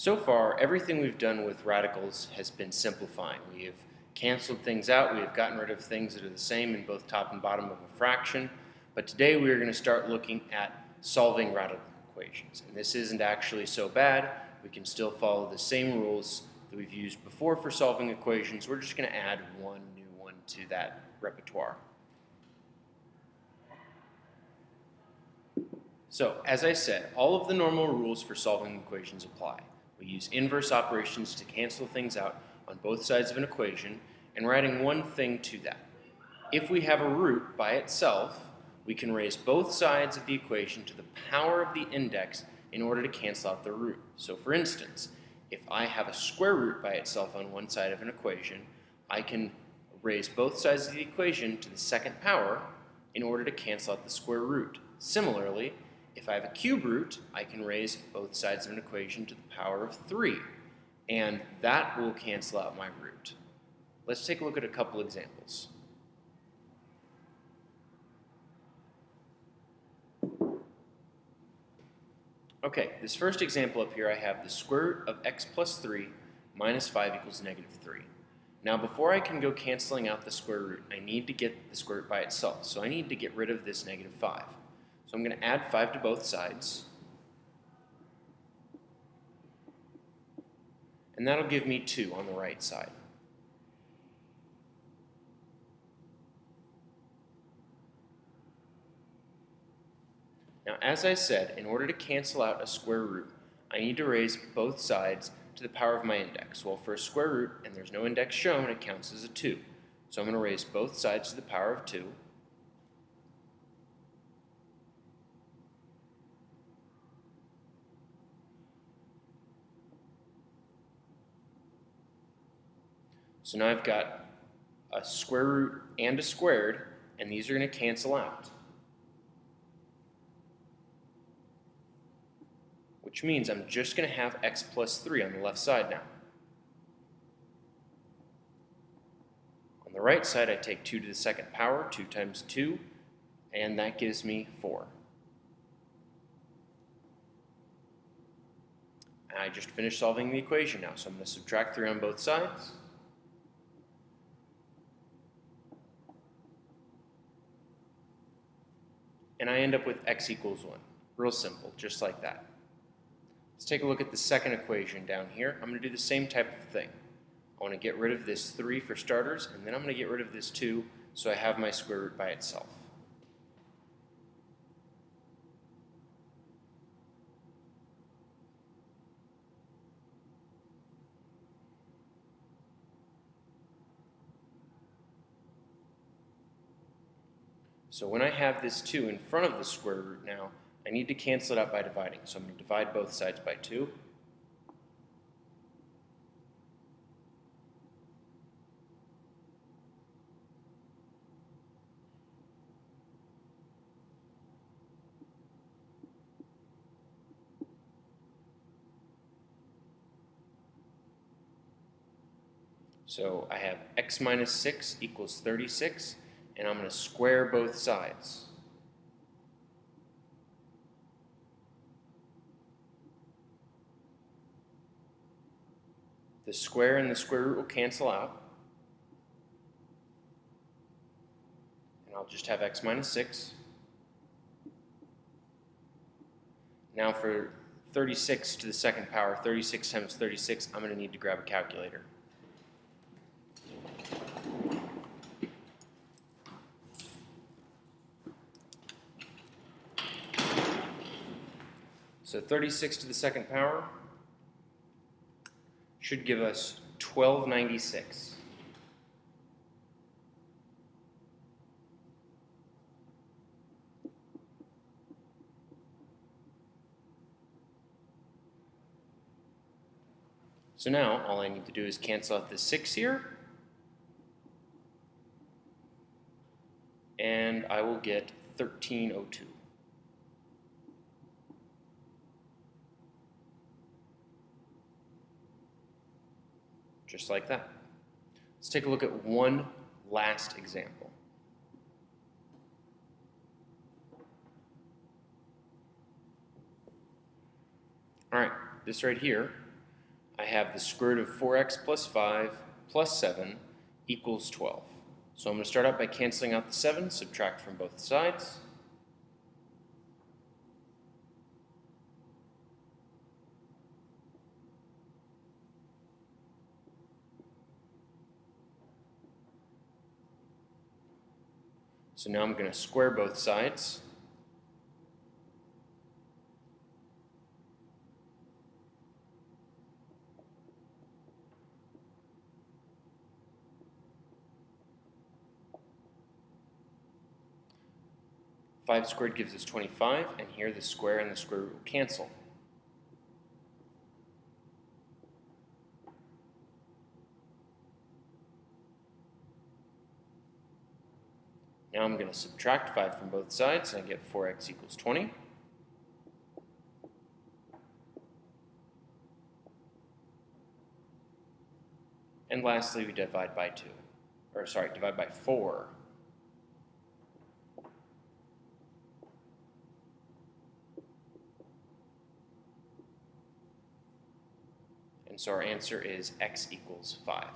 So far, everything we've done with radicals has been simplifying. We have canceled things out, we have gotten rid of things that are the same in both top and bottom of a fraction, but today we are going to start looking at solving radical equations. And this isn't actually so bad. We can still follow the same rules that we've used before for solving equations. We're just going to add one new one to that repertoire. So, as I said, all of the normal rules for solving equations apply. We use inverse operations to cancel things out on both sides of an equation, and we're adding one thing to that. If we have a root by itself, we can raise both sides of the equation to the power of the index in order to cancel out the root. So for instance, if I have a square root by itself on one side of an equation, I can raise both sides of the equation to the second power in order to cancel out the square root. Similarly, if I have a cube root, I can raise both sides of an equation to the power of 3, and that will cancel out my root. Let's take a look at a couple examples. Okay, this first example up here, I have the square root of x plus 3 minus 5 equals negative 3. Now, before I can go canceling out the square root, I need to get the square root by itself. So I need to get rid of this negative 5. So I'm going to add 5 to both sides. And that'll give me 2 on the right side. Now, as I said, in order to cancel out a square root, I need to raise both sides to the power of my index. Well, for a square root, and there's no index shown, it counts as a 2. So I'm going to raise both sides to the power of 2. So now I've got a square root and a squared, and these are going to cancel out. Which means I'm just going to have x plus 3 on the left side now. On the right side, I take 2 to the second power, 2 times 2, and that gives me 4. And I just finished solving the equation now, so I'm going to subtract 3 on both sides. And I end up with x equals 1. Real simple, just like that. Let's take a look at the second equation down here. I'm going to do the same type of thing. I want to get rid of this 3 for starters, and then I'm going to get rid of this 2 so I have my square root by itself. So when I have this 2 in front of the square root now, I need to cancel it out by dividing. So I'm going to divide both sides by 2. So I have x minus 6 equals 36, and I'm going to square both sides. The square and the square root will cancel out. And I'll just have x minus 6. Now for 36 to the second power, 36 times 36, I'm going to need to grab a calculator. So 36 to the second power should give us 1296. So now all I need to do is cancel out the 6 here, and I will get 1302. Just like that. Let's take a look at one last example. All right, this right here, I have the square root of 4x plus 5 plus 7 equals 12. So I'm going to start out by canceling out the 7, subtract from both sides. So now I'm going to square both sides. Five squared gives us 25, and here the square and the square root will cancel. Now I'm going to subtract 5 from both sides, and I get 4x equals 20. And lastly, we divide by 4. And so our answer is x equals 5.